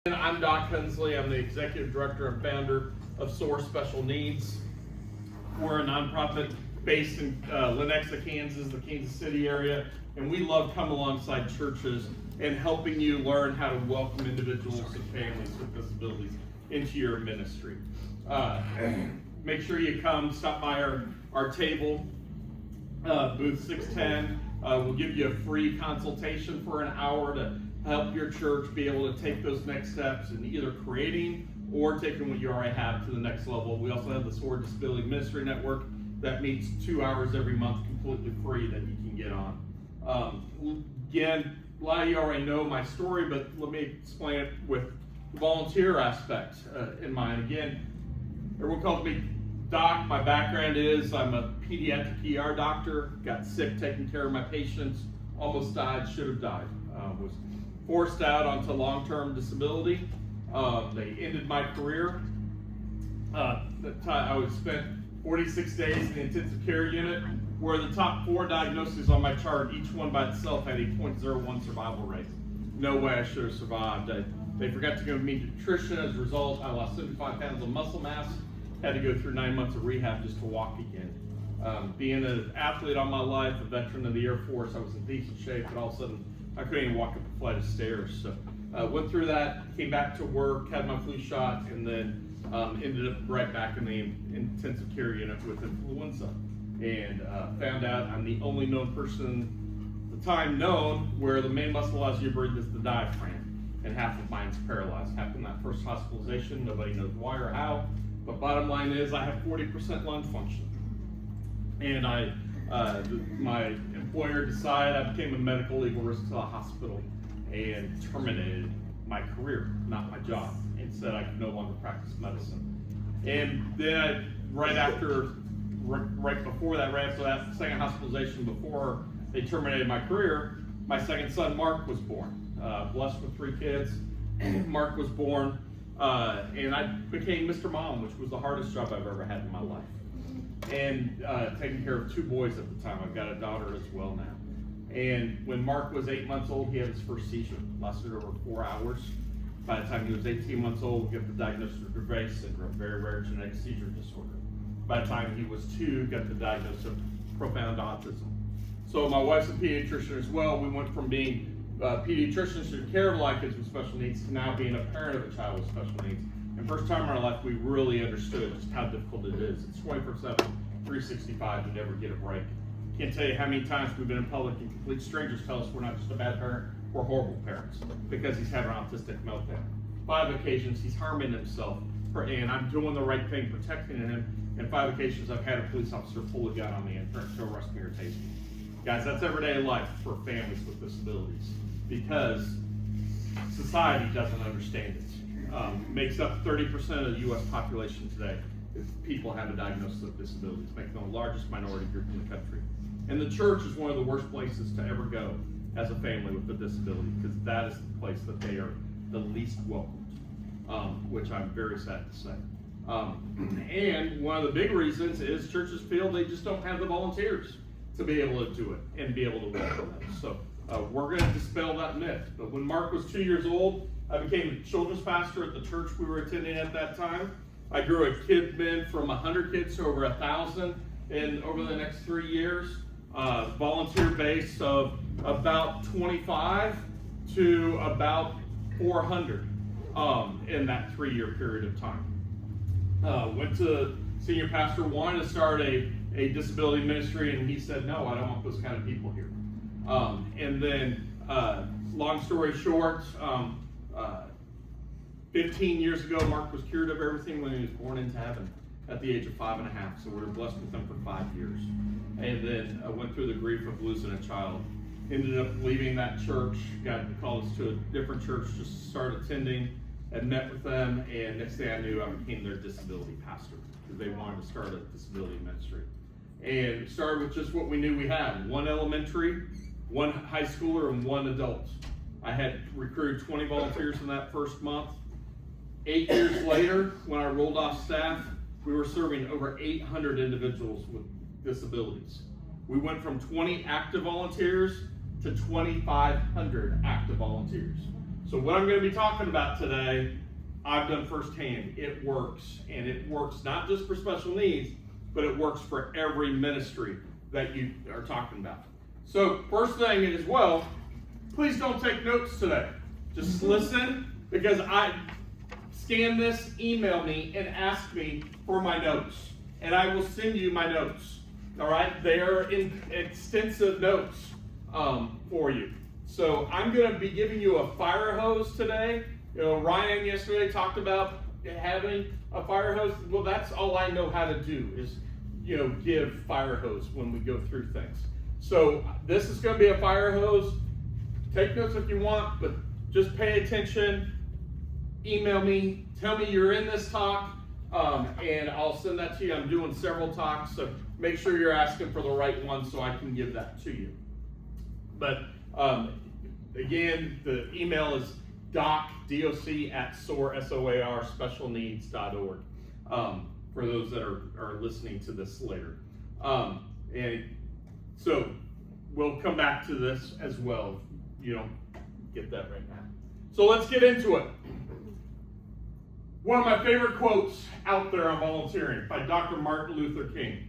I'm Doc Hunsley. I'm the Executive Director and Founder of SOAR Special Needs. We're a nonprofit based in Lenexa, Kansas, the Kansas City area, and we love coming alongside churches and helping you learn how to welcome individuals and families with disabilities into your ministry. Make sure you come, stop by our table, booth 610. We'll give you a free consultation for an hour to help your church be able to take those next steps in either creating or taking what you already have to the next level. We also have the SOAR Disability Ministry Network that meets 2 hours every month completely free that you can get on. Again, a lot of you already know my story, but let me explain it with the volunteer aspect in mind. Again, everyone calls me Doc. My background is I'm a pediatric ER doctor, got sick taking care of my patients, almost died, should have died. Was forced out onto long-term disability. They ended my career. I would spend 46 days in the intensive care unit, where the top 4 diagnoses on my chart, each one by itself had a 0.01 survival rate. No way I should have survived. They forgot to give me nutrition. As a result, I lost 75 pounds of muscle mass, had to go through 9 months of rehab just to walk again. Being an athlete all my life, a veteran of the Air Force, I was in decent shape, but all of a sudden I couldn't even walk up a flight of stairs. So went through that, came back to work, had my flu shot, and then ended up right back in the intensive care unit with influenza. And found out I'm the only known person at the time known where the main muscle allows you to breathe is the diaphragm, and half of mine's paralyzed. Happened that first hospitalization, nobody knows why or how, but bottom line is I have 40% lung function. And my employer decided I became a medical legal risk to the hospital and terminated my career, not my job, and said I could no longer practice medicine. And then right after that second hospitalization, before they terminated my career, my second son Mark was born. Blessed with 3 kids. Mark was born, and I became Mr. Mom, which was the hardest job I've ever had in my life. And taking care of 2 boys at the time. I've got a daughter as well now. And when Mark was 8 months old, he had his first seizure. Lasted over 4 hours. By the time he was 18 months old, we got the diagnosis of Dravet syndrome, very rare genetic seizure disorder. By the time he was 2, got the diagnosis of profound autism. So my wife's a pediatrician as well. We went from being pediatricians who took care of a lot of kids with special needs to now being a parent of a child with special needs. And first time in our life, we really understood just how difficult it is. It's 24/7, 365, you never get a break. Can't tell you how many times we've been in public and complete strangers tell us we're not just a bad parent, we're horrible parents because he's having an autistic meltdown. 5 occasions he's harming himself, and I'm doing the right thing, protecting him. And 5 occasions I've had a police officer pull a gun on me and threaten to arrest me or tase me. Guys, that's everyday life for families with disabilities because society doesn't understand it. Makes up 30% of the U.S. population today if people have a diagnosis of disabilities, making them the largest minority group in the country. And the church is one of the worst places to ever go as a family with a disability because that is the place that they are the least welcomed, which I'm very sad to say. And one of the big reasons is churches feel they just don't have the volunteers to be able to do it and be able to welcome them. So we're going to dispel that myth. But when Mark was 2 years old, I became a children's pastor at the church we were attending at that time. I grew a kid min from 100 kids to over 1,000 over the next 3 years. Volunteer base of about 25 to about 400 in that 3-year period of time. Went to senior pastor, wanted to start a disability ministry, and he said, no, I don't want those kind of people here. And then, long story short, 15 years ago, Mark was cured of everything when he was born into heaven at the age of 5.5. So we were blessed with him for 5 years. And then I went through the grief of losing a child. Ended up leaving that church, got called us to a different church, just started attending and met with them. And next thing I knew, I became their disability pastor because they wanted to start a disability ministry. And started with just what we knew we had: 1 elementary, 1 high schooler, and 1 adult. I had recruited 20 volunteers in that first month. 8 years later, when I rolled off staff, we were serving over 800 individuals with disabilities. We went from 20 active volunteers to 2,500 active volunteers. So what I'm going to be talking about today, I've done firsthand. It works, and it works not just for special needs, but it works for every ministry that you are talking about. So first thing as well, please don't take notes today. Just listen, because I scan this, email me, and ask me for my notes, and I will send you my notes. All right, they are in extensive notes for you. So I'm going to be giving you a fire hose today. You know, Ryan yesterday talked about having a fire hose. Well, that's all I know how to do is, you know, give fire hose when we go through things. So this is going to be a fire hose. Take notes if you want, but just pay attention. Email me, tell me you're in this talk, and I'll send that to you. I'm doing several talks, so make sure you're asking for the right one so I can give that to you. But again, the email is doc@SOAR, SOAR, specialneeds.org, for those that are listening to this later. And so we'll come back to this as well. You don't get that right now. So let's get into it. One of my favorite quotes out there on volunteering by Dr. Martin Luther King.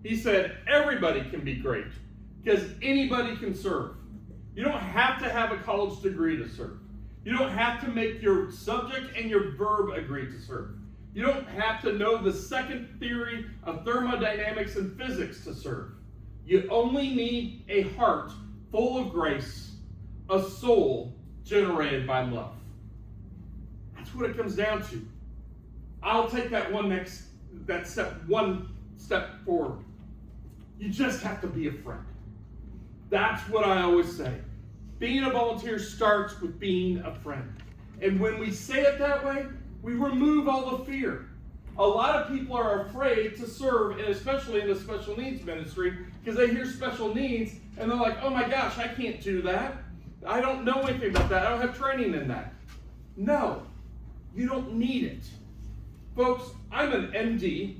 He said, everybody can be great because anybody can serve. You don't have to have a college degree to serve. You don't have to make your subject and your verb agree to serve. You don't have to know the second theory of thermodynamics and physics to serve. You only need a heart full of grace, a soul generated by love. That's what it comes down to. I'll take that one step forward. You just have to be a friend. That's what I always say. Being a volunteer starts with being a friend. And when we say it that way, we remove all the fear. A lot of people are afraid to serve, and especially in the special needs ministry, because they hear special needs and they're like, oh my gosh, I can't do that. I don't know anything about that. I don't have training in that. No, you don't need it. Folks, I'm an MD,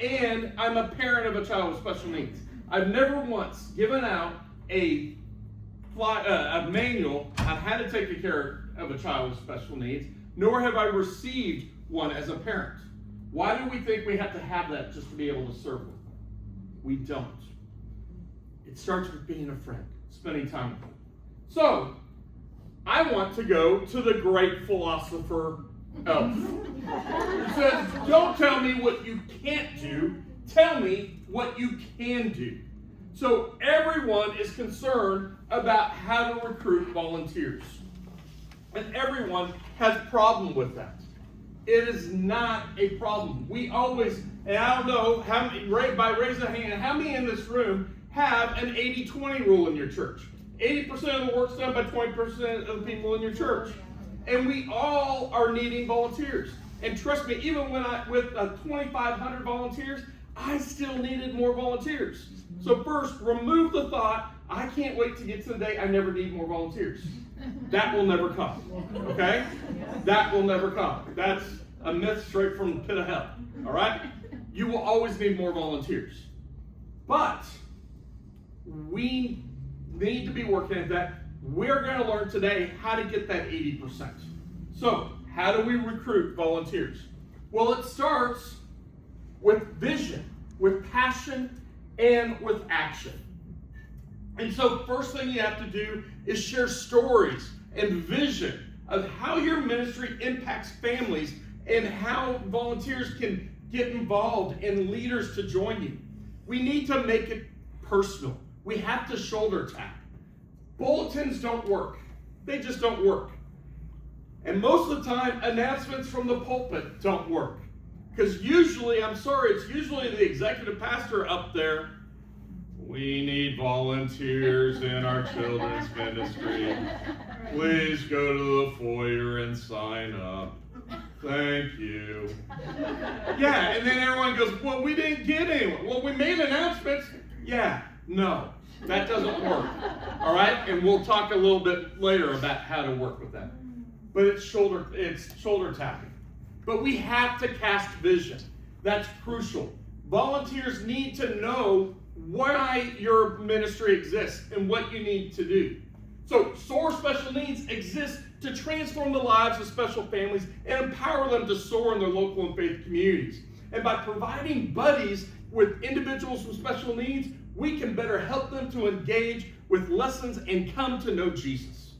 and I'm a parent of a child with special needs. I've never once given out a manual on how to take care of a child with special needs, nor have I received one as a parent. Why do we think we have to have that just to be able to serve them? We don't. It starts with being a friend, spending time with them. So, I want to go to the great philosopher Elf. He says, don't tell me what you can't do, tell me what you can do. So everyone is concerned about how to recruit volunteers. And everyone has a problem with that. It is not a problem. We always, and I don't know, how many, by raise of hand, how many in this room have an 80-20 rule in your church? 80% of the work's done by 20% of the people in your church. And we all are needing volunteers. And trust me, even when with 2,500 volunteers, I still needed more volunteers. So first, remove the thought, I can't wait to get to the day I never need more volunteers. That will never come, okay? That will never come. That's a myth straight from the pit of hell, all right? You will always need more volunteers. But we need to be working at that. We're going to learn today how to get that 80%. So, how do we recruit volunteers? Well, it starts with vision, with passion, and with action. And so, first thing you have to do is share stories and vision of how your ministry impacts families and how volunteers can get involved and leaders to join you. We need to make it personal. We have to shoulder tap. Bulletins don't work. They just don't work. And most of the time, announcements from the pulpit don't work. Because usually, it's usually the executive pastor up there. We need volunteers in our children's ministry. Please go to the foyer and sign up. Thank you. Yeah, and then everyone goes, well, we didn't get anyone. Well, we made announcements. Yeah, no. That doesn't work, all right? And we'll talk a little bit later about how to work with that. But it's shoulder tapping. But we have to cast vision. That's crucial. Volunteers need to know why your ministry exists and what you need to do. So SOAR Special Needs exists to transform the lives of special families and empower them to soar in their local and faith communities. And by providing buddies with individuals with special needs, we can better help them to engage with lessons and come to know Jesus.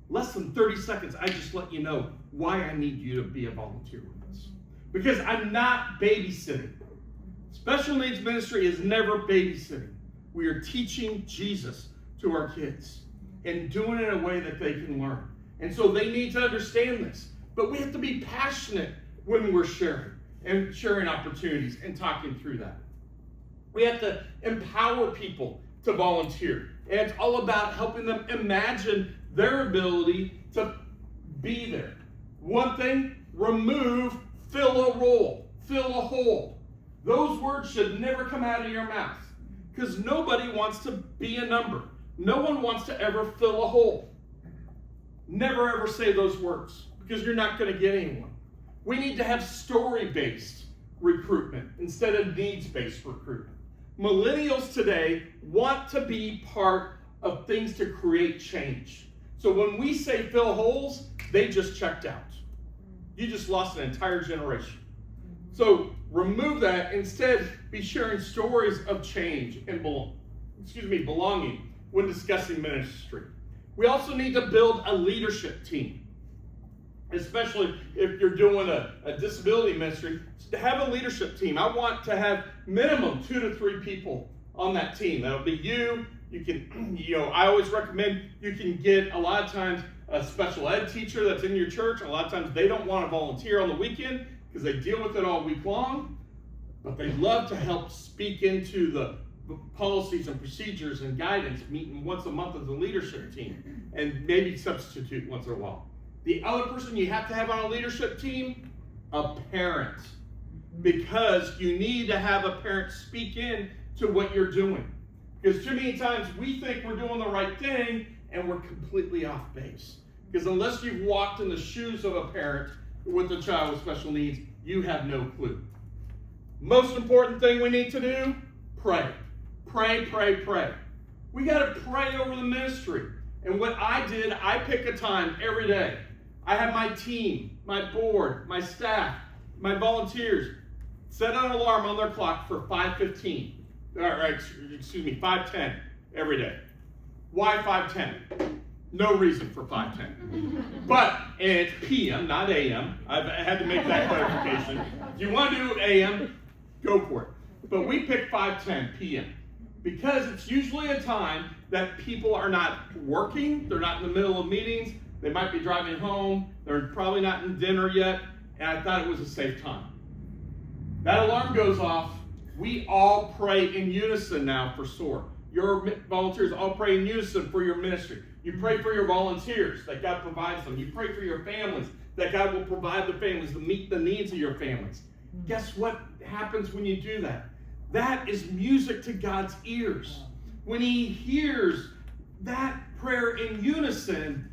Less than 30 seconds, I just let you know why I need you to be a volunteer with us. Because I'm not babysitting. Special needs ministry is never babysitting. We are teaching Jesus to our kids and doing it in a way that they can learn. And so they need to understand this. But we have to be passionate when we're sharing opportunities and talking through that. We have to empower people to volunteer. And it's all about helping them imagine their ability to be there. One thing, remove, fill a role, fill a hole. Those words should never come out of your mouth because nobody wants to be a number. No one wants to ever fill a hole. Never ever say those words because you're not going to get anyone. We need to have story-based recruitment instead of needs-based recruitment. Millennials today want to be part of things to create change. So when we say fill holes, they just checked out. You just lost an entire generation. So remove that. Instead, be sharing stories of change and belonging when discussing ministry. We also need to build a leadership team, especially if you're doing a disability ministry. To have a leadership team, I want to have minimum 2 to 3 people on that team. That'll be you. You can, I always recommend you can get a lot of times a special ed teacher that's in your church. A lot of times they don't want to volunteer on the weekend because they deal with it all week long, but they love to help speak into the policies and procedures and guidance, meeting once a month as a leadership team, and maybe substitute once in a while. The other person you have to have on a leadership team, a parent, because you need to have a parent speak in to what you're doing. Because too many times we think we're doing the right thing and we're completely off base. Because unless you've walked in the shoes of a parent with a child with special needs, you have no clue. Most important thing we need to do, pray. Pray, pray, pray. We got to pray over the ministry. And what I did, I pick a time every day. I have my team, my board, my staff, my volunteers set an alarm on their clock for 5:15. 5:10 every day. Why 5:10? No reason for 5:10. But it's PM, not AM. I had to make that clarification. If you want to do AM, go for it. But we pick 5:10 PM because it's usually a time that people are not working. They're not in the middle of meetings. They might be driving home. They're probably not in dinner yet. And I thought it was a safe time. That alarm goes off. We all pray in unison now for SOAR. Your volunteers all pray in unison for your ministry. You pray for your volunteers that God provides them. You pray for your families that God will provide the families to meet the needs of your families. Guess what happens when you do that? That is music to God's ears. When He hears that prayer in unison,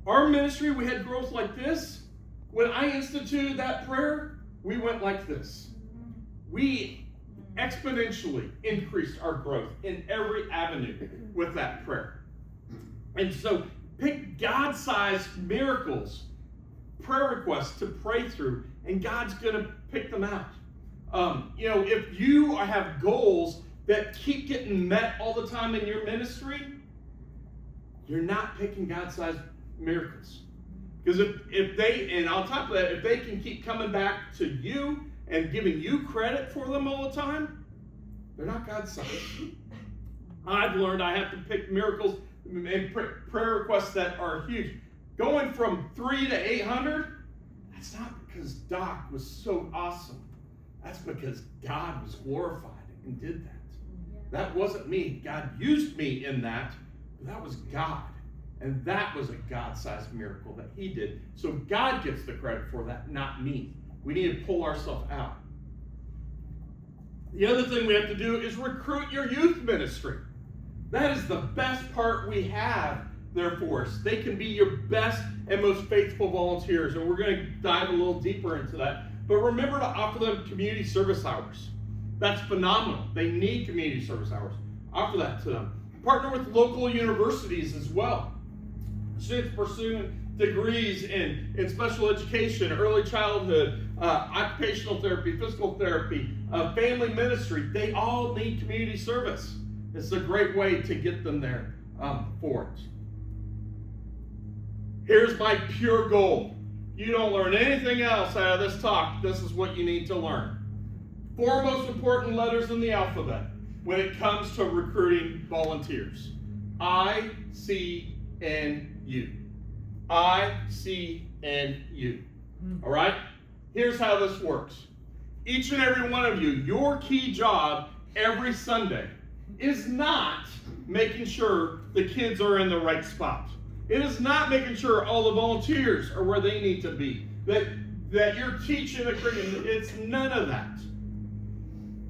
our ministry, we had growth like this. When I instituted that prayer, we went like this. We exponentially increased our growth in every avenue with that prayer. And so pick God-sized miracles, prayer requests to pray through, and God's going to pick them out. If you have goals that keep getting met all the time in your ministry, you're not picking God-sized miracles. Because if they, and on top of that, if they can keep coming back to you and giving you credit for them all the time, they're not God-sized. I've learned I have to pick miracles and prayer requests that are huge. Going from 3 to 800, that's not because Doc was so awesome. That's because God was glorified and did that. That wasn't me. God used me in that, but that was God. And that was a God-sized miracle that He did. So God gets the credit for that, not me. We need to pull ourselves out. The other thing we have to do is recruit your youth ministry. That is the best part we have there for us. They can be your best and most faithful volunteers, and we're going to dive a little deeper into that. But remember to offer them community service hours. That's phenomenal. They need community service hours. Offer that to them. Partner with local universities as well. Students pursuing degrees in special education, early childhood, occupational therapy, physical therapy, family ministry, they all need community service. It's a great way to get them there for it. Here's my pure goal. You don't learn anything else out of this talk. This is what you need to learn. 4 most important letters in the alphabet when it comes to recruiting volunteers. I, C, N, U. I, C, N, U. All right? Here's how this works. Each and every one of you, your key job every Sunday is not making sure the kids are in the right spot. It is not making sure all the volunteers are where they need to be. That you're teaching the curriculum. It's none of that.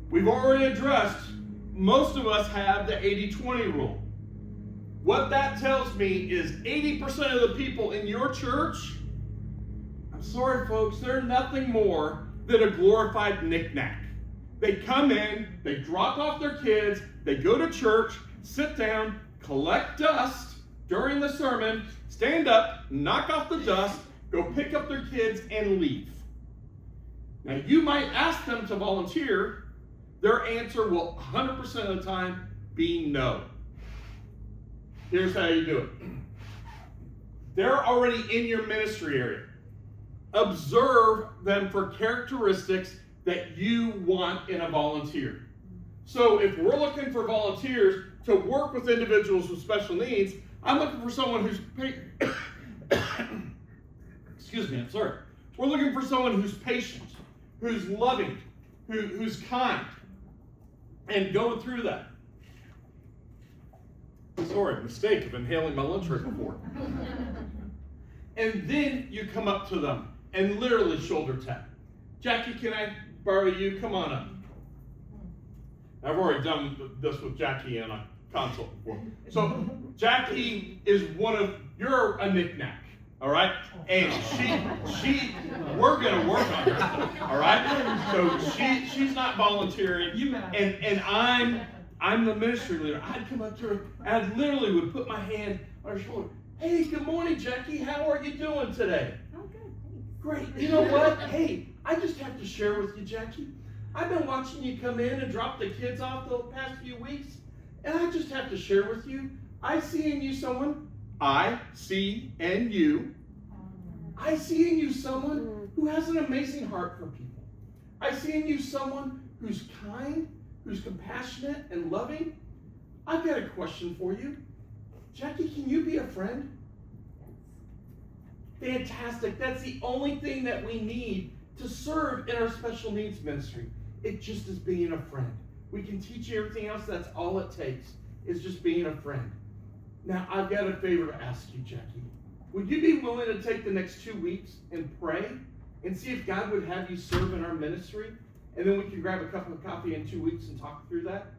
We've already addressed, most of us have the 80-20 rule. What that tells me is 80% of the people in your church, I'm sorry folks, they're nothing more than a glorified knick-knack. They come in, they drop off their kids, they go to church, sit down, collect dust during the sermon, stand up, knock off the dust, go pick up their kids, and leave. Now, you might ask them to volunteer. Their answer will 100% of the time be no. Here's how you do it. They're already in your ministry area. Observe them for characteristics that you want in a volunteer. So if we're looking for volunteers to work with individuals with special needs, I'm looking for someone who's excuse me, I'm sorry. We're looking for someone who's patient, who's loving, who's kind, and going through that. Sorry, mistake of inhaling my lunch right before. And then you come up to them and literally shoulder tap. Jackie, can I borrow you? Come on up. I've already done this with Jackie in a consult before. So Jackie is you're a knick-knack, all right? And we're gonna work on her, all right? So she's not volunteering, and I'm the ministry leader. I'd come up to her, and I literally would put my hand on her shoulder. Hey, good morning, Jackie. How are you doing today? Oh, good. Thanks. Great. You know what? Hey, I just have to share with you, Jackie. I've been watching you come in and drop the kids off the past few weeks, and I just have to share with you, I see in you someone, I see in you someone who has an amazing heart for people. I see in you someone who's kind, who's compassionate and loving. I've got a question for you. Jackie, can you be a friend? Fantastic. That's the only thing that we need to serve in our special needs ministry. It just is being a friend. We can teach you everything else. That's all it takes, is just being a friend. Now, I've got a favor to ask you, Jackie. Would you be willing to take the next 2 weeks and pray and see if God would have you serve in our ministry? And then we can grab a cup of coffee in 2 weeks and talk through that?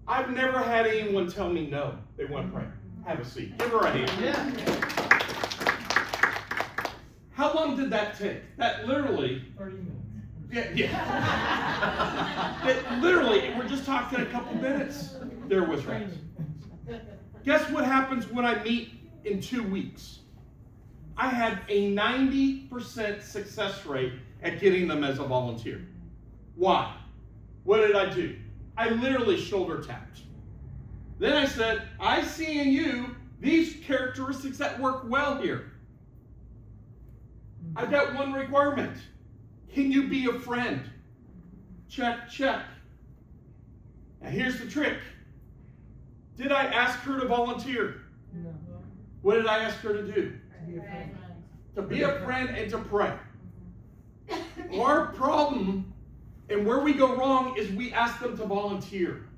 I've never had anyone tell me no. They want to pray. Have a seat. Give her a hand. Yeah. How long did that take? That literally... 30 minutes. Yeah. Literally, we're just talking a couple minutes there with her. Guess what happens when I meet in 2 weeks? I had a 90% success rate at getting them as a volunteer. Why? What did I do? I literally shoulder tapped. Then I said, I see in you these characteristics that work well here. I've got one requirement. Can you be a friend? Check, check. Now here's the trick. Did I ask her to volunteer? No. What did I ask her to do? To be a friend. To be a friend and to pray. Our problem and where we go wrong is we ask them to volunteer.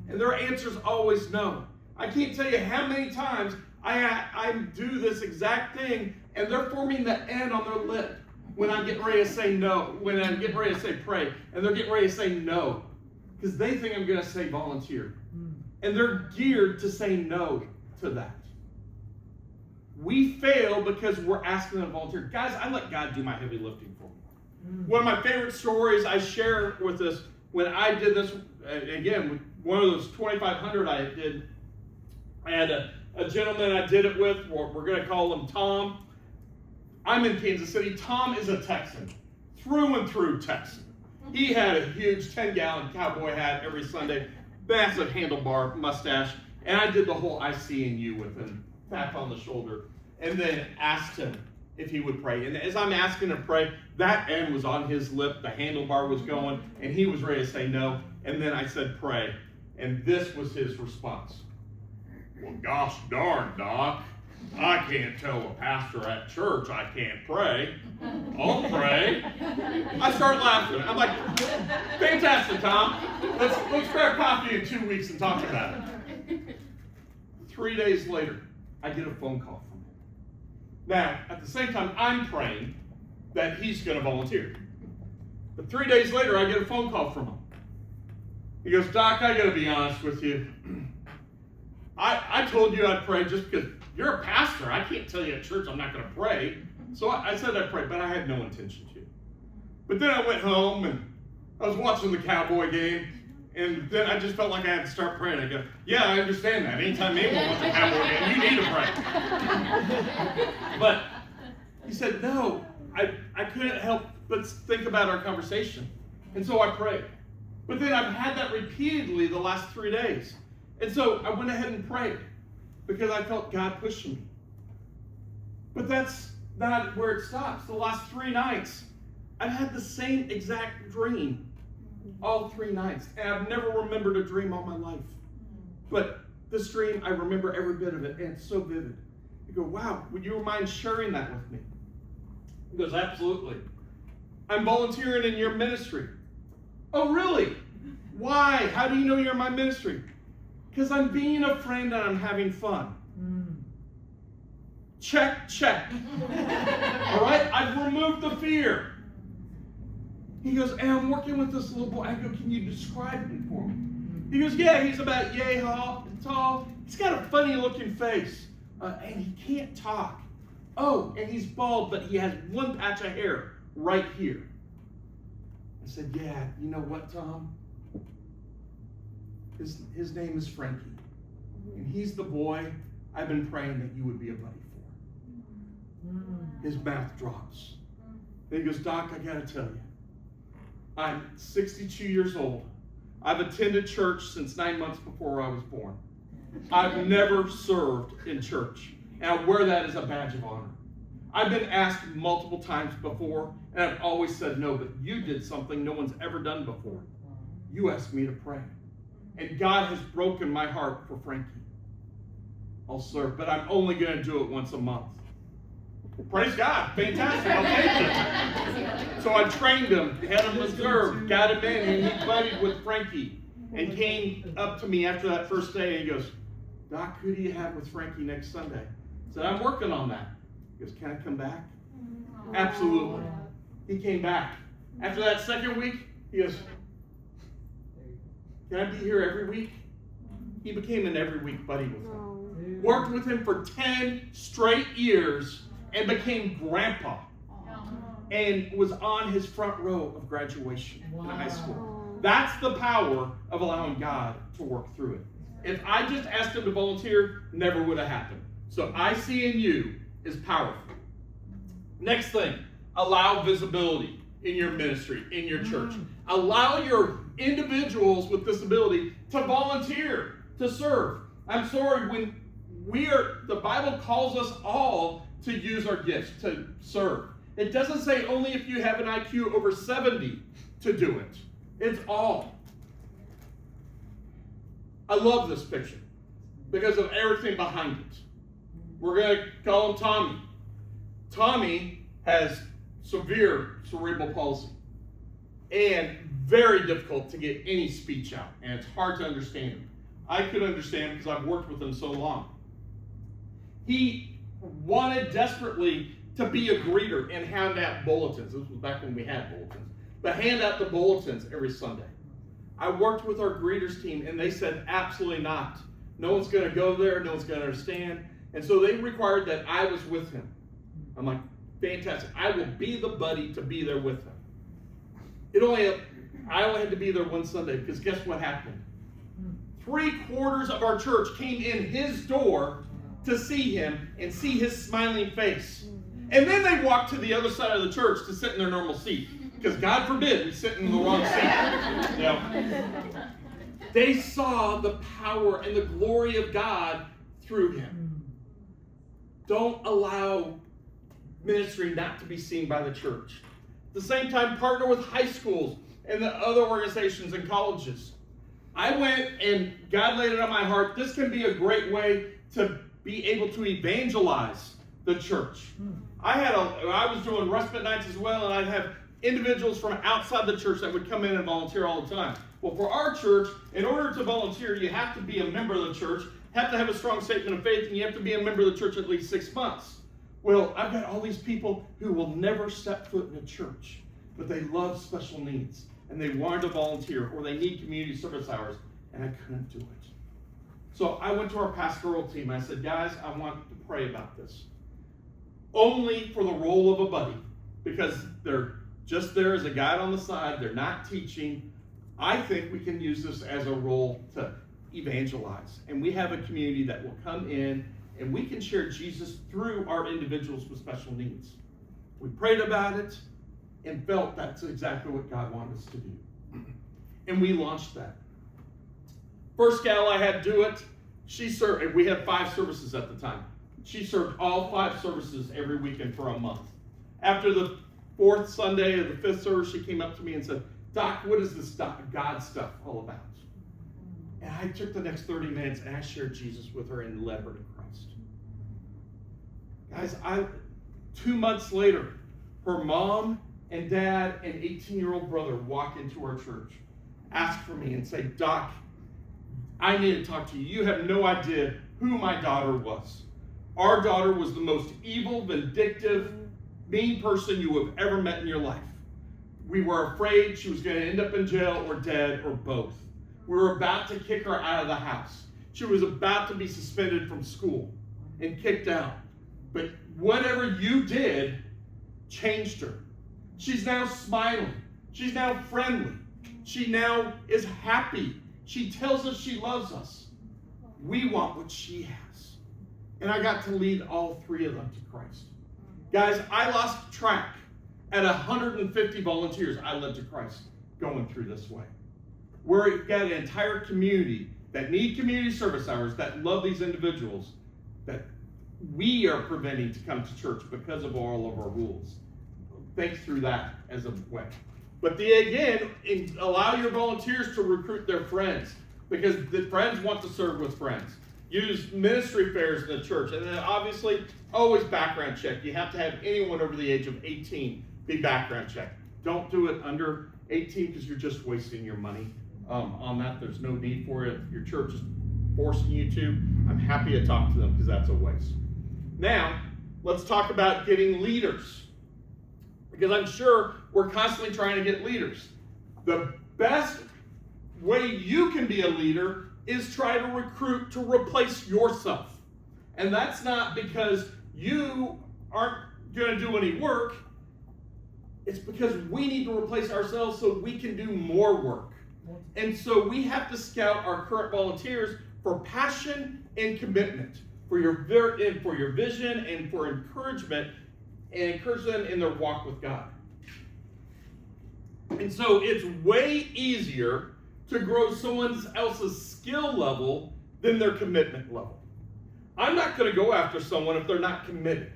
And their answer is always no. I can't tell you how many times I do this exact thing and they're forming the N on their lip when I'm getting ready to say no, when I'm getting ready to say pray, and they're getting ready to say no because they think I'm going to say volunteer. And they're geared to say no to that. We fail because we're asking them to volunteer. Guys, I let God do my heavy lifting for me. One of my favorite stories I share with us when I did this, again, one of those 2,500 I did, I had a gentleman I did it with. We're going to call him Tom. I'm in Kansas City. Tom is a Texan, through and through Texan. He had a huge 10-gallon cowboy hat every Sunday, massive handlebar mustache, and I did the whole I see in you with him, tap on the shoulder, and then asked him if he would pray. And as I'm asking him to pray, that end was on his lip, the handlebar was going, and he was ready to say no. And then I said, pray. And this was his response. Well, gosh darn, Doc, I can't tell a pastor at church I can't pray. I'll pray. I start laughing. I'm like, fantastic, Tom. Let's grab coffee in 2 weeks and talk about it. 3 days later, I get a phone call from him. Now, at the same time, I'm praying that he's going to volunteer. But 3 days later, I get a phone call from him. He goes, Doc, I got to be honest with you. I told you I'd pray just because you're a pastor. I can't tell you at church I'm not going to pray. So I said I'd pray, but I had no intention to. But then I went home and I was watching the Cowboy game, and then I just felt like I had to start praying. I go, yeah, I understand that. Anytime anyone wants a Cowboy game, you need to pray. But he said, no, I couldn't help but think about our conversation. And so I prayed. But then I've had that repeatedly the last 3 days. And so I went ahead and prayed because I felt God pushing me. But that's not where it stops. The last 3 nights, I've had the same exact dream all 3 nights. And I've never remembered a dream all my life. But this dream, I remember every bit of it, and it's so vivid. You go, wow, would you mind sharing that with me? He goes, absolutely. I'm volunteering in your ministry. Oh, really? Why? How do you know you're in my ministry? Because I'm being a friend and I'm having fun. Check, check. All right? I've removed the fear. He goes, and I'm working with this little boy. I go, can you describe him for me? He goes, yeah, he's about yay tall. He's got a funny looking face. And he can't talk. Oh, and he's bald, but he has one patch of hair right here. I said, yeah, you know what, Tom? His name is Frankie. And he's the boy I've been praying that you would be a buddy for. His mouth drops. Then he goes, Doc, I got to tell you. I'm 62 years old. I've attended church since 9 months before I was born. I've never served in church. And I wear that as a badge of honor. I've been asked multiple times before, and I've always said no, but you did something no one's ever done before. You asked me to pray. And God has broken my heart for Frankie. I'll serve, but I'm only going to do it once a month. Praise God. Fantastic. I'll take it. So I trained him, had him reserved, got him in, and he buddied with Frankie and came up to me after that first day, and he goes, Doc, who do you have with Frankie next Sunday? I said, I'm working on that. He goes, can I come back? Absolutely. He came back. After that second week, he goes, can I be here every week? He became an every week buddy with him. Worked with him for 10 straight years and became grandpa. And was on his front row of graduation in high school. That's the power of allowing God to work through it. If I just asked him to volunteer, never would have happened. So I see in you is powerful. Next thing, allow visibility in your ministry, in your church. Allow your individuals with disability to volunteer, to serve. I'm sorry, when the Bible calls us all to use our gifts, to serve. It doesn't say only if you have an IQ over 70 to do it. It's all. I love this picture because of everything behind it. We're going to call him Tommy. Tommy has severe cerebral palsy and very difficult to get any speech out, and it's hard to understand him. I could understand because I've worked with him so long. He wanted desperately to be a greeter and hand out bulletins. This was back when we had bulletins. But hand out the bulletins every Sunday. I worked with our greeters team, and they said, absolutely not. No one's going to go there. No one's going to understand. And so they required that I was with him. I'm like, fantastic. I will be the buddy to be there with him. I only had to be there one Sunday because guess what happened? 3/4 of our church came in his door to see him and see his smiling face. And then they walk to the other side of the church to sit in their normal seat. Because God forbid we sit in the wrong seat. You know? They saw the power and the glory of God through him. Don't allow ministry not to be seen by the church. At the same time, partner with high schools and the other organizations and colleges. I went and God laid it on my heart. This can be a great way to be able to evangelize the church. I was doing respite nights as well, and I'd have individuals from outside the church that would come in and volunteer all the time. Well, for our church, in order to volunteer, you have to be a member of the church, have to have a strong statement of faith, and you have to be a member of the church at least 6 months. Well, I've got all these people who will never step foot in a church, but they love special needs, and they wanted to volunteer, or they need community service hours, and I couldn't do it. So I went to our pastoral team. I said, guys, I want to pray about this. Only for the role of a buddy, because they're just there as a guide on the side. They're not teaching. I think we can use this as a role to evangelize. And we have a community that will come in and we can share Jesus through our individuals with special needs. We prayed about it and felt that's exactly what God wanted us to do. And we launched that. First gal I had do it, she served, we had 5 services at the time. She served all 5 services every weekend for a month. After the 4th Sunday of the 5th service, she came up to me and said, Doc, what is this God stuff all about? And I took the next 30 minutes and I shared Jesus with her and led her to Christ. Guys, 2 months later, her mom and dad and 18-year-old brother walk into our church, ask for me and say, Doc, I need to talk to you. You have no idea who my daughter was. Our daughter was the most evil, vindictive, mean person you have ever met in your life. We were afraid she was going to end up in jail or dead or both. We were about to kick her out of the house. She was about to be suspended from school and kicked out. But whatever you did changed her. She's now smiling. She's now friendly. She now is happy. She tells us she loves us. We want what she has. And I got to lead all 3 of them to Christ. Guys, I lost track at 150 volunteers I led to Christ going through this way. We've got an entire community that need community service hours, that love these individuals, that we are preventing to come to church because of all of our rules. Think through that as a way. But again, allow your volunteers to recruit their friends, because the friends want to serve with friends. Use ministry fairs in the church. And then obviously, always background check. You have to have anyone over the age of 18 be background checked. Don't do it under 18 because you're just wasting your money on that. There's no need for it. If your church is forcing you to, I'm happy to talk to them because that's a waste. Now, let's talk about getting leaders. Because I'm sure we're constantly trying to get leaders. The best way you can be a leader is try to recruit to replace yourself. And that's not because you aren't going to do any work. It's because we need to replace ourselves so we can do more work. And so we have to scout our current volunteers for passion and commitment, for your vision and for encouragement, and encourage them in their walk with God. And so it's way easier to grow someone else's skill level than their commitment level. I'm not going to go after someone if they're not committed.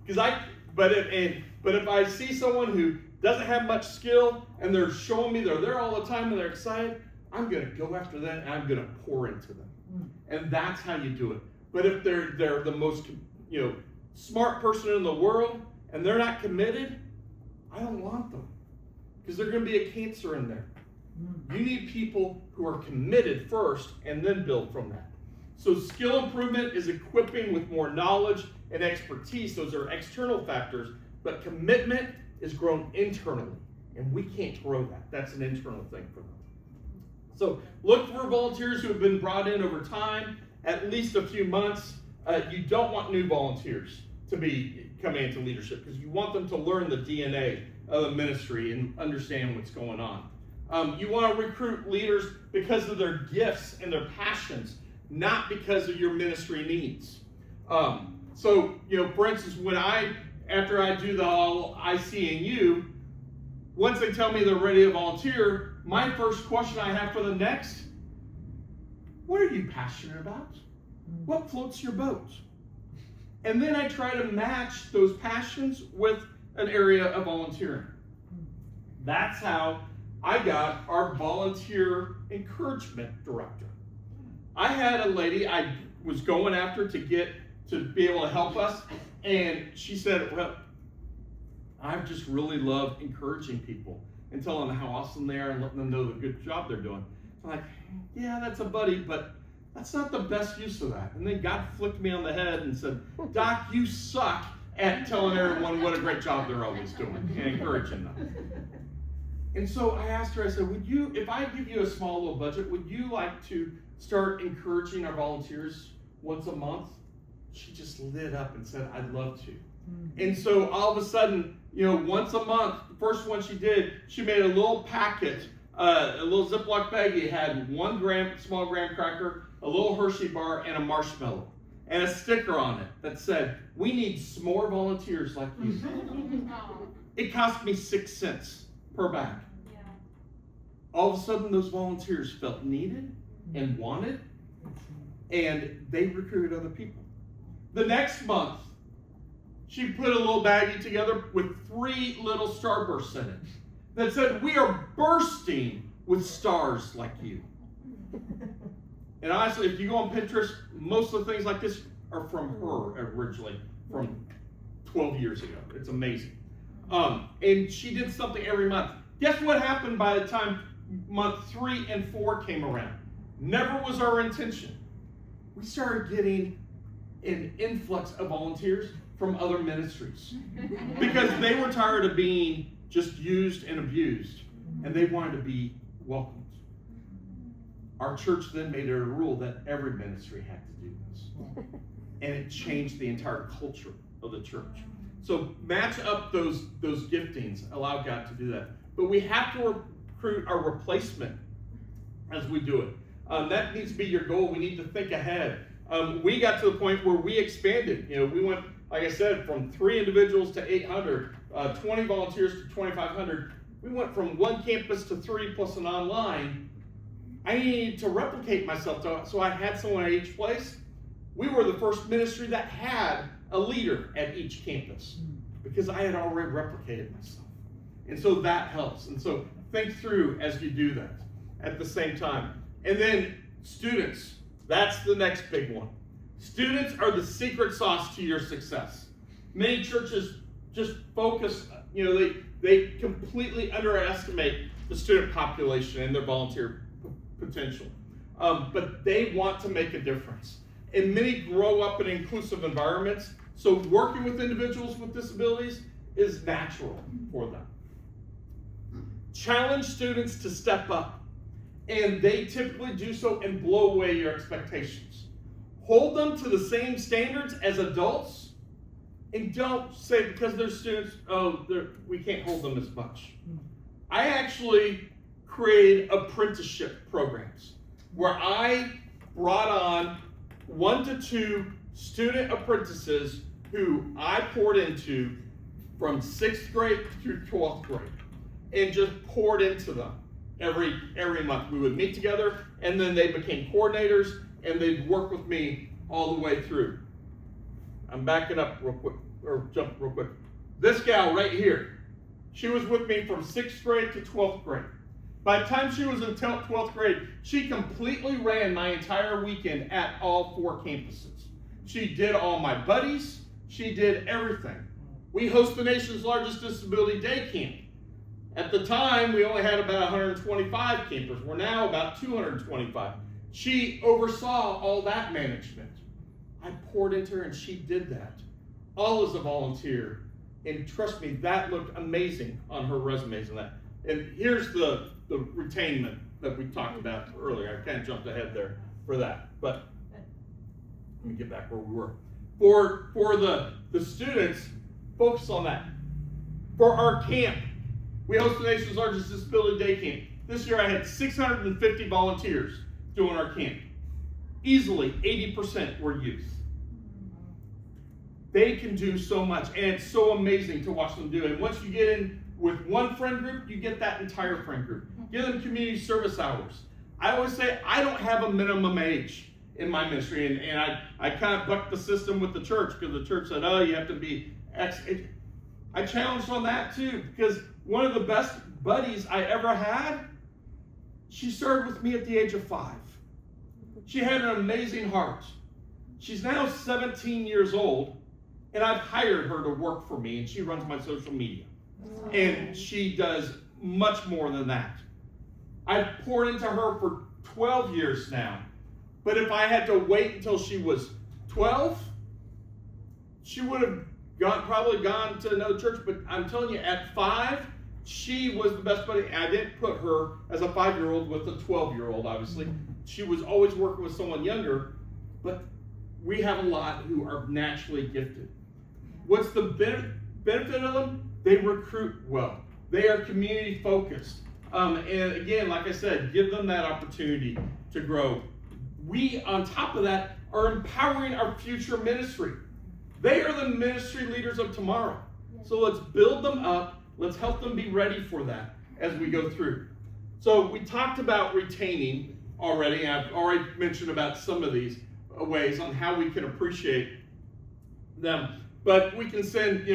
But if I see someone who doesn't have much skill and they're showing me they're there all the time and they're excited, I'm going to go after them and I'm going to pour into them. And that's how you do it. But if they're the most smart person in the world and they're not committed, I don't want them, because they're going to be a cancer in there. You need people who are committed first and then build from that. So skill improvement is equipping with more knowledge and expertise. Those are external factors, but commitment is grown internally, and we can't grow that. That's an internal thing for them. So look for volunteers who have been brought in over time, at least a few months. You don't want new volunteers to be coming into leadership, because you want them to learn the DNA of the ministry and understand what's going on. You want to recruit leaders because of their gifts and their passions, not because of your ministry needs. So, for instance, after I do the all ICNU, once they tell me they're ready to volunteer, my first question I have for the next, what are you passionate about? What floats your boat? And then I try to match those passions with an area of volunteering. That's how I got our volunteer encouragement director. I had a lady I was going after to be able to help us, and she said, well, I just really love encouraging people and telling them how awesome they are and letting them know the good job they're doing. So I'm like, yeah, that's a buddy, but that's not the best use of that. And then God flicked me on the head and said, Doc, you suck at telling everyone what a great job they're always doing and encouraging them. And so I asked her, I said, if I give you a small little budget, would you like to start encouraging our volunteers once a month? She just lit up and said, I'd love to. And so all of a sudden, once a month, the first one she did, she made a little packet, a little Ziploc baggie. It had 1 small graham cracker, a little Hershey bar, and a marshmallow, and a sticker on it that said, we need some more volunteers like you. It cost me 6 cents per bag. Yeah. All of a sudden, those volunteers felt needed and wanted, and they recruited other people. The next month, she put a little baggie together with 3 little starbursts in it that said, we are bursting with stars like you. And honestly, if you go on Pinterest, most of the things like this are from her originally, from 12 years ago. It's amazing. And she did something every month. Guess what happened by the time month 3 and 4 came around? Never was our intention. We started getting an influx of volunteers from other ministries because they were tired of being just used and abused, and they wanted to be welcomed. Our church then made it a rule that every ministry had to do this, and it changed the entire culture of the church. So match up those giftings, allow God to do that. But we have to recruit our replacement as we do it. That needs to be your goal. We need to think ahead. We got to the point where we expanded. We went, like I said, from 3 individuals to 800, 20 volunteers to 2,500. We went from 1 campus to 3 plus an online. I needed to replicate myself, so I had someone at each place. We were the first ministry that had a leader at each campus because I had already replicated myself. And so that helps. And so think through as you do that at the same time. And then students, that's the next big one. Students are the secret sauce to your success. Many churches just focus, they completely underestimate the student population and their volunteer potential. But they want to make a difference. And many grow up in inclusive environments, so working with individuals with disabilities is natural for them. Challenge students to step up, and they typically do so and blow away your expectations. Hold them to the same standards as adults, and don't say because they're students, we can't hold them as much. I actually created apprenticeship programs where I brought on 1 to 2 student apprentices who I poured into from 6th grade through 12th grade and just poured into them every month. We would meet together, and then they became coordinators, and they'd work with me all the way through. I'm backing up real quick, or jump real quick. This gal right here, she was with me from 6th grade to 12th grade. By the time she was in 12th grade, she completely ran my entire weekend at all 4 campuses. She did all my buddies. She did everything. We host the nation's largest disability day camp. At the time, we only had about 125 campers. We're now about 225. She oversaw all that management. I poured into her, and she did that, all as a volunteer. And trust me, that looked amazing on her resumes and that. And here's the retainment that we talked about earlier. I kind of jumped ahead there for that. But let me get back where we were. For the students, focus on that. For our camp, we host the nation's largest disability day camp. This year I had 650 volunteers doing our camp. Easily 80% were youth. they can do so much, and it's so amazing to watch them do it. And once you get in with one friend group, you get that entire friend group. Give them community service hours. I always say, I don't have a minimum age in my ministry, and I kind of bucked the system with the church, because the church said, oh, you have to be X. I challenged on that too, because one of the best buddies I ever had, she started with me at the age of 5. She had an amazing heart. She's now 17 years old, and I've hired her to work for me, and she runs my social media. And she does much more than that. I've poured into her for 12 years now. But if I had to wait until she was 12, she would have probably gone to another church. But I'm telling you, at 5, she was the best buddy. I didn't put her as a 5-year-old with a 12-year-old, obviously. She was always working with someone younger. But we have a lot who are naturally gifted. What's the benefit of them? They recruit well. They are community focused. And again, like I said, give them that opportunity to grow. We, on top of that, are empowering our future ministry. They are the ministry leaders of tomorrow. So let's build them up. Let's help them be ready for that as we go through. So we talked about retaining already. I've already mentioned about some of these ways on how we can appreciate them. But we can send,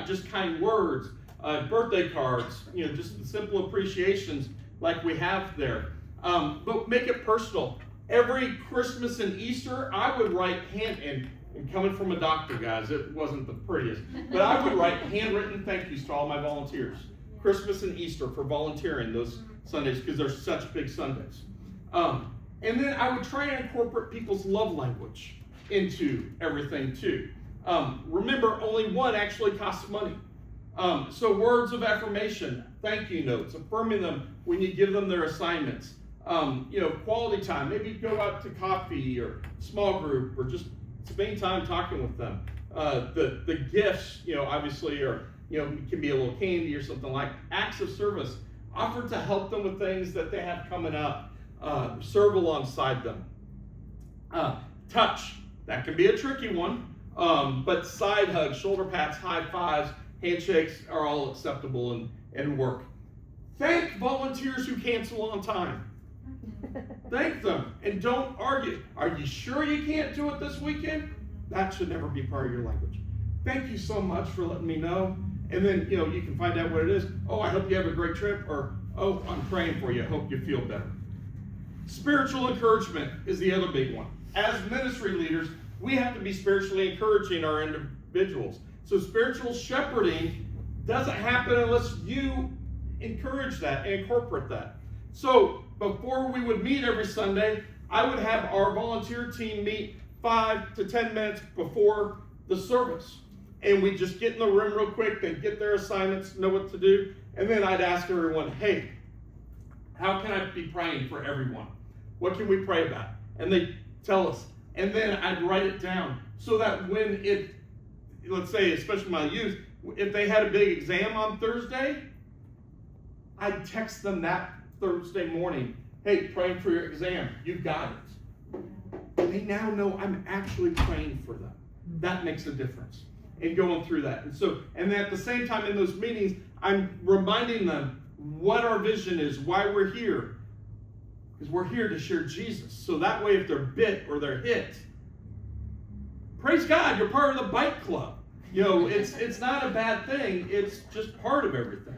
just kind words, birthday cards, just simple appreciations like we have there. But make it personal. Every Christmas and Easter, I would write and coming from a doctor, guys, it wasn't the prettiest, but I would write handwritten thank yous to all my volunteers. Christmas and Easter for volunteering those Sundays, because they're such big Sundays. And then I would try and incorporate people's love language into everything too. Remember, only one actually costs money. So words of affirmation, thank you notes, affirming them when you give them their assignments. Quality time, maybe go out to coffee or small group, or just spend time talking with them. The gifts, obviously can be a little candy or something like acts of service. Offer to help them with things that they have coming up. Serve alongside them. Touch, that can be a tricky one. But side hugs, shoulder pats, high fives, handshakes are all acceptable and work. Thank volunteers who cancel on time. Thank them and don't argue. Are you sure you can't do it this weekend? That should never be part of your language. Thank you so much for letting me know. And then, you can find out what it is. Oh, I hope you have a great trip. Or, oh, I'm praying for you. I hope you feel better. Spiritual encouragement is the other big one. As ministry leaders, we have to be spiritually encouraging our individuals. So spiritual shepherding doesn't happen unless you encourage that and incorporate that. So before we would meet every Sunday, I would have our volunteer team meet 5 to 10 minutes before the service. And we'd just get in the room real quick, they'd get their assignments, know what to do, and then I'd ask everyone, hey, how can I be praying for everyone? What can we pray about? And they'd tell us. And then I'd write it down so that when let's say, especially my youth, if they had a big exam on Thursday, I'd text them that Thursday morning, hey, praying for your exam, you've got it. They now know I'm actually praying for them. That makes a difference in going through that. And then at the same time in those meetings, I'm reminding them what our vision is, why we're here. Because we're here to share Jesus. So that way if they're bit or they're hit, praise God, you're part of the bike club. It's not a bad thing. It's just part of everything.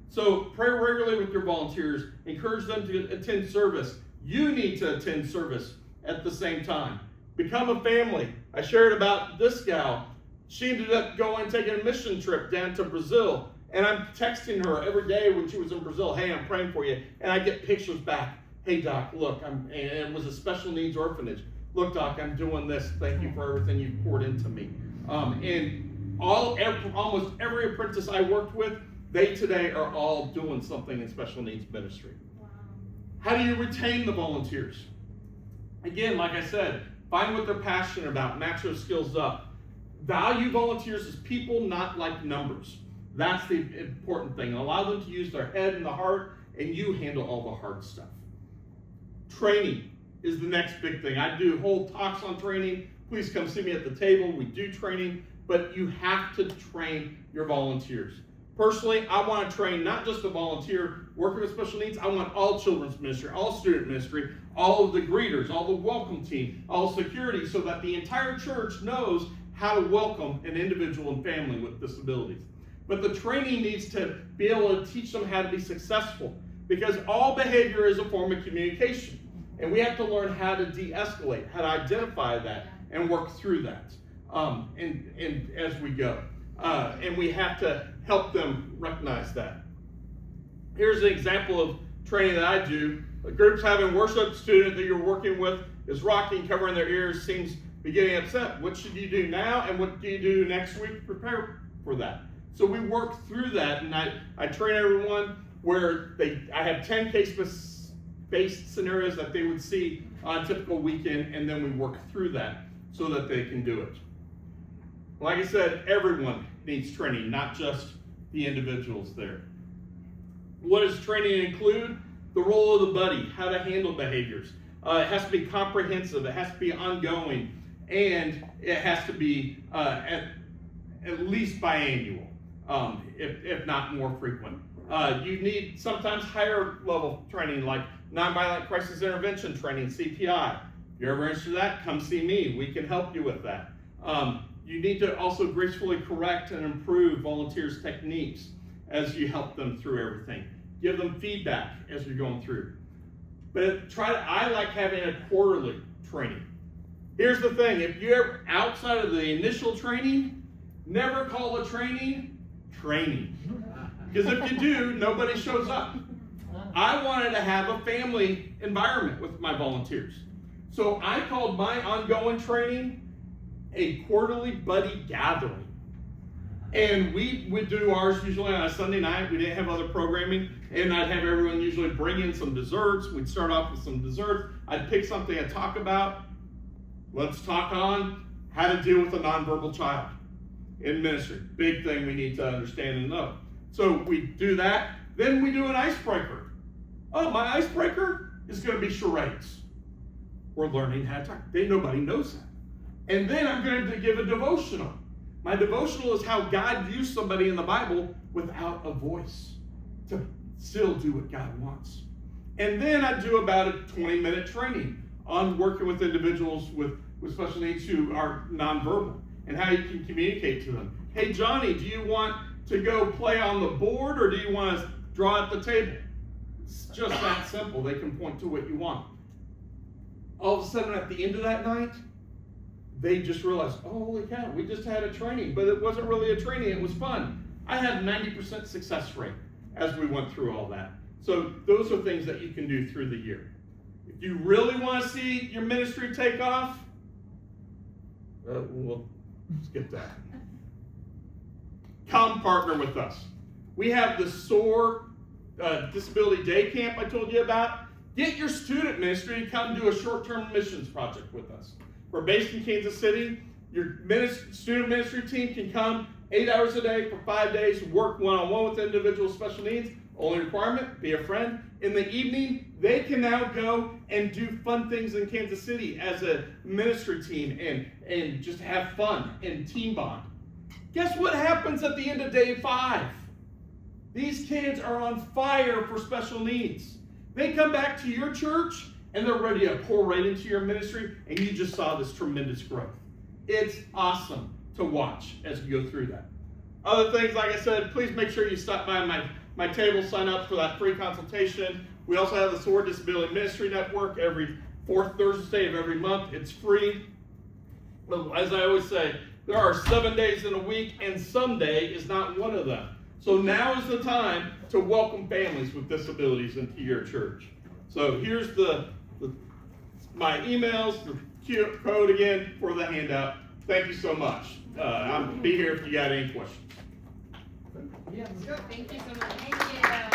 So pray regularly with your volunteers. Encourage them to attend service. You need to attend service at the same time. Become a family. I shared about this gal. She ended up taking a mission trip down to Brazil. And I'm texting her every day when she was in Brazil, hey, I'm praying for you. And I get pictures back. Hey, Doc, look, and it was a special needs orphanage. Look, Doc, I'm doing this. Thank you for everything you've poured into me. And almost every apprentice I worked with, they today are all doing something in special needs ministry. Wow. How do you retain the volunteers? Again, like I said, find what they're passionate about, match those skills up. Value volunteers as people, not like numbers. That's the important thing. Allow them to use their head and the heart, and you handle all the hard stuff. Training is the next big thing. I do whole talks on training, please come see me at the table. We do training, but you have to train your volunteers. Personally, I want to train not just a volunteer working with special needs. I want all children's ministry, all student ministry, all of the greeters, all the welcome team, all security, so that the entire church knows how to welcome an individual and family with disabilities. But the training needs to be able to teach them how to be successful, because all behavior is a form of communication. And we have to learn how to de-escalate, how to identify that and work through that and as we go. And we have to help them recognize that. Here's an example of training that I do. A group's having worship, student that you're working with is rocking, covering their ears, seems to be getting upset. What should you do now, and what do you do next week to prepare for that? So we work through that, and I train everyone where I have 10 case-based scenarios that they would see on a typical weekend, and then we work through that so that they can do it. Like I said, everyone needs training, not just the individuals there. What does training include? The role of the buddy, how to handle behaviors. It has to be comprehensive, it has to be ongoing, and it has to be at least biannual, if not more frequent. You need sometimes higher level training like nonviolent crisis intervention training, CPI. If you're ever interested in that, come see me. We can help you with that. You need to also gracefully correct and improve volunteers' techniques as you help them through everything. Give them feedback as you're going through. But I like having a quarterly training. Here's the thing, if you're outside of the initial training, never call a training. Because if you do, nobody shows up. I wanted to have a family environment with my volunteers. So I called my ongoing training a quarterly buddy gathering. And we would do ours usually on a Sunday night. We didn't have other programming. And I'd have everyone usually bring in some desserts. We'd start off with some desserts. I'd pick something to talk about. Let's talk on how to deal with a nonverbal child in ministry. Big thing we need to understand and know. So we do that. Then we do an icebreaker. Oh, my icebreaker is going to be charades. We're learning how to talk. Nobody knows that. And then I'm going to give a devotional. My devotional is how God used somebody in the Bible without a voice to still do what God wants. And then I do about a 20-minute training on working with individuals with special needs who are nonverbal and how you can communicate to them. Hey, Johnny, do you want to go play on the board, or do you want to draw at the table? It's just that simple. They can point to what you want. All of a sudden, at the end of that night, they just realized, oh, holy cow, we just had a training, but it wasn't really a training, it was fun. I had a 90% success rate as we went through all that. So those are things that you can do through the year. If you really want to see your ministry take off, we'll skip that. Come partner with us. We have the SOAR Disability Day Camp I told you about. Get your student ministry to come do a short-term missions project with us. We're based in Kansas City. Your student ministry team can come 8 hours a day for 5 days, work one-on-one with individuals with special needs. Only requirement, be a friend. In the evening, they can now go and do fun things in Kansas City as a ministry team and just have fun and team bond. Guess what happens at the end of day 5? These kids are on fire for special needs. They come back to your church and they're ready to pour right into your ministry, and you just saw this tremendous growth. It's awesome to watch as you go through that. Other things, like I said, please make sure you stop by my table, sign up for that free consultation. We also have the SOAR Disability Ministry Network every 4th Thursday of every month. It's free. But as I always say, there are 7 days in a week, and Sunday is not one of them. So now is the time to welcome families with disabilities into your church. So here's my emails, the QR code again for the handout. Thank you so much. I'll be here if you got any questions. Yeah, let's go. Thank you so much. Thank you.